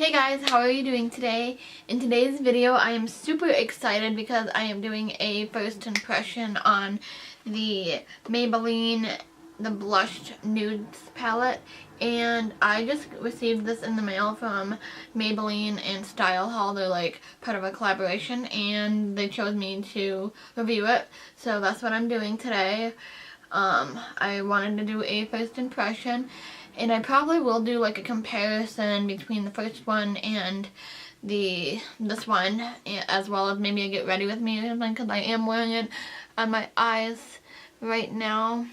Hey guys, how are you doing today? In today's video I am super excited because I am doing a first impression on the Maybelline Blushed Nudes Palette, and I just received this in the mail from Maybelline and StyleHaul. They're like part of a collaboration and they chose me to review it, so that's what I'm doing today. I wanted to do a first impression, and I probably will do like a comparison between the first one and this one, as well as maybe a get ready with me or something, because I am wearing it on my eyes right now.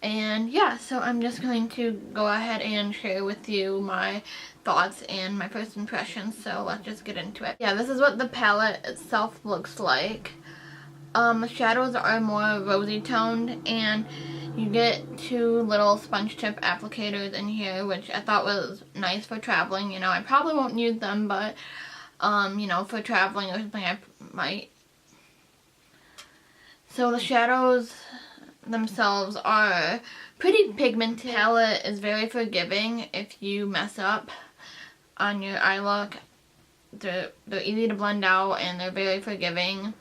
And yeah, so I'm just going to go ahead and share with you my thoughts and my first impressions, so let's just get into it. Yeah, this is what the palette itself looks like. The shadows are more rosy toned, and you get two little sponge tip applicators in here, which I thought was nice for traveling. You know, I probably won't use them, but you know, for traveling or something I might. So the shadows themselves are pretty pigmented. The palette is very forgiving if you mess up on your eye look. They're easy to blend out and they're very forgiving.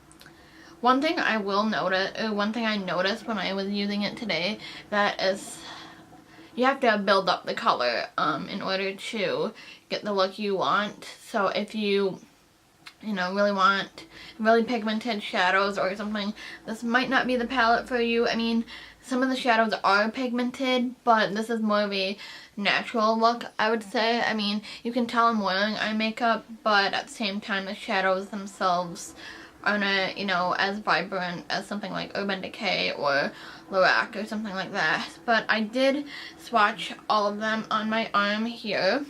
One thing I will notice, or one thing I noticed when I was using it today, that is you have to build up the color in order to get the look you want. So if you know, really want really pigmented shadows or something, this might not be the palette for you. I mean, some of the shadows are pigmented, but this is more of a natural look, I would say. I mean, you can tell I'm wearing eye makeup, but at the same time the shadows themselves aren't, you know, as vibrant as something like Urban Decay or Lorac or something like that. But I did swatch all of them on my arm here.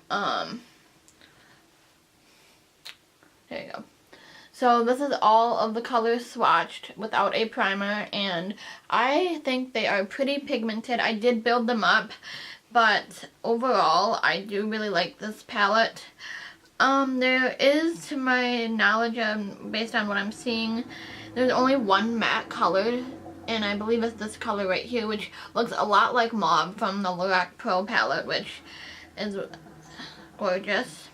There you go. So this is all of the colors swatched without a primer, and I think they are pretty pigmented. I did build them up, but overall I do really like this palette. There is, to my knowledge, based on what I'm seeing, there's only one matte color, and I believe it's this color right here, which looks a lot like Mauve from the Lorac Pro palette, which is gorgeous.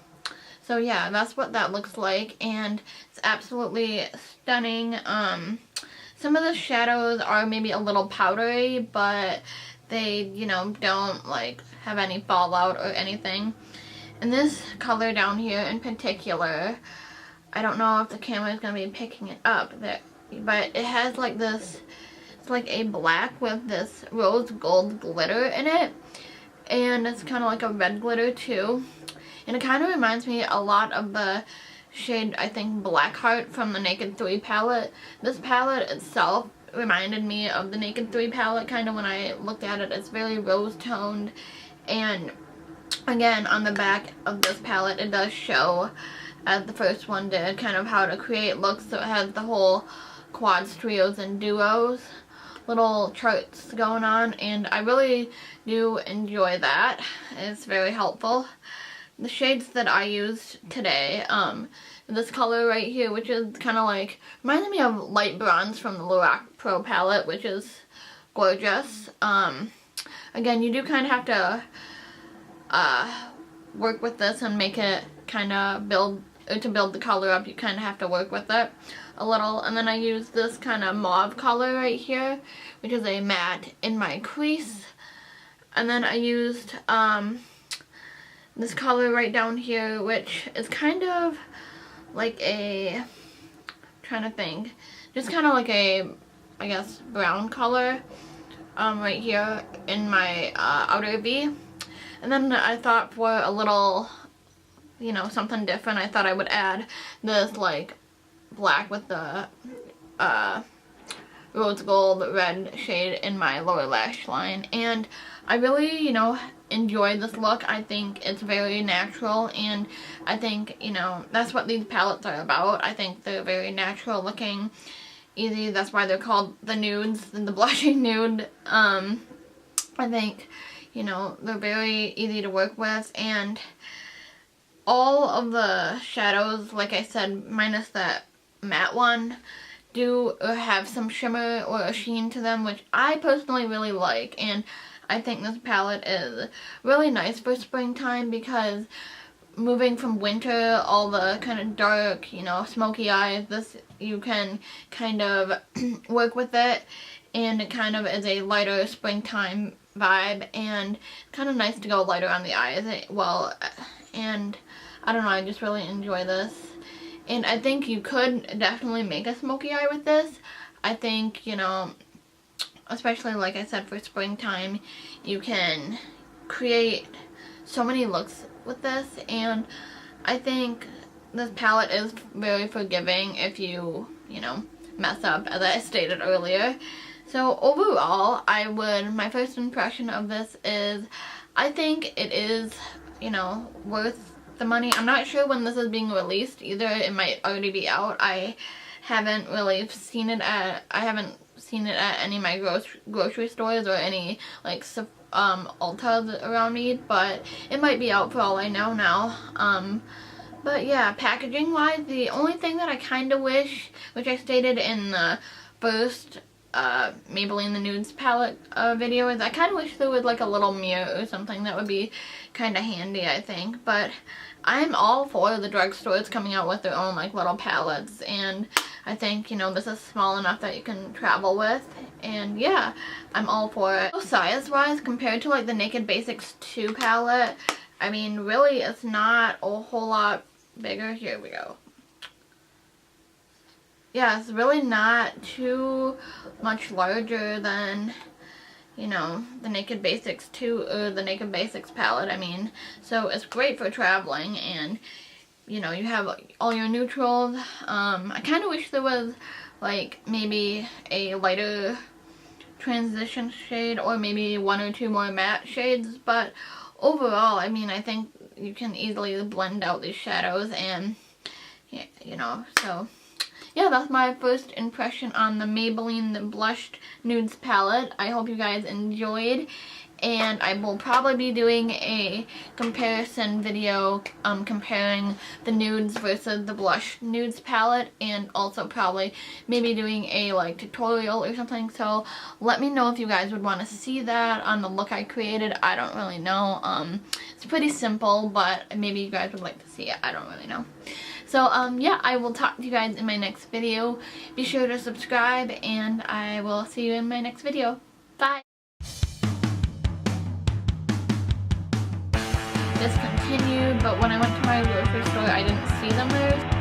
So yeah, that's what that looks like, and it's absolutely stunning. Some of the shadows are maybe a little powdery, but they, you know, don't like have any fallout or anything. And this color down here in particular, I don't know if the camera is going to be picking it up, but it has like this, it's like a black with this rose gold glitter in it, and it's kind of like a red glitter too. And it kind of reminds me a lot of the shade, I think, Blackheart from the Naked 3 palette. This palette itself reminded me of the Naked 3 palette kind of when I looked at it. It's very rose toned, and again, on the back of this palette it does show, as the first one did, kind of how to create looks. So it has the whole quads, trios, and duos little charts going on, and I really do enjoy that. It's very helpful. The shades that I used today, this color right here, which is kind of like, reminded me of light bronze from the Lorac Pro palette, which is gorgeous. Again, you do kind of have to work with this and make it kind of build the color up. You kind of have to work with it a little. And then I used this kind of mauve color right here, which is a matte in my crease. And then I used this color right down here, which is kind of like a, I'm trying to think, just kind of like a, I guess, brown color right here in my outer V. And then I thought, for a little, you know, something different, I thought I would add this like black with the rose gold red shade in my lower lash line. And I really, you know, enjoy this look. I think it's very natural, and I think, you know, that's what these palettes are about. I think they're very natural looking, easy. That's why they're called the nudes, the blushing nude. I think, you know, they're very easy to work with, and all of the shadows, like I said, minus that matte one, do have some shimmer or a sheen to them, which I personally really like. And I think this palette is really nice for springtime because moving from winter, all the kind of dark, you know, smoky eyes, this, you can kind of work with it, and it kind of is a lighter springtime vibe, and kind of nice to go lighter on the eyes. Well, and I don't know, I just really enjoy this. And I think you could definitely make a smoky eye with this. I think, you know, especially like I said for springtime, you can create so many looks with this, and I think this palette is very forgiving if you know, mess up, as I stated earlier. So overall, my first impression of this is, I think it is, you know, worth the money. I'm not sure when this is being released either. It might already be out. I haven't really seen it at any of my grocery stores or any like Ultas around me, but it might be out for all I know now. But yeah, packaging wise, the only thing that I kind of wish, which I stated in the first Maybelline the Nudes Palette video, is I kind of wish there was like a little mirror or something. That would be kind of handy, I think. But I'm all for the drugstores coming out with their own like little palettes, and I think, you know, this is small enough that you can travel with, and yeah, I'm all for it. Size wise, compared to like the Naked Basics 2 palette, I mean, really it's not a whole lot bigger. Here we go. Yeah, it's really not too much larger than, you know, the Naked Basics 2 or the Naked Basics palette. I mean, so it's great for traveling, and you know, you have all your neutrals. I kind of wish there was like maybe a lighter transition shade, or maybe 1 or 2 more matte shades, but overall, I mean, I think you can easily blend out these shadows, and yeah, you know, so yeah, that's my first impression on the Maybelline Blushed Nudes Palette. I hope you guys enjoyed, and I will probably be doing a comparison video comparing the nudes versus the Blush Nudes Palette, and also probably maybe doing a like tutorial or something. So let me know if you guys would want to see that on the look I created. I don't really know. It's pretty simple, but maybe you guys would like to see it. I don't really know. So yeah, I will talk to you guys in my next video. Be sure to subscribe, and I will see you in my next video. Bye! This continued, but when I went to my grocery store, I didn't see them there.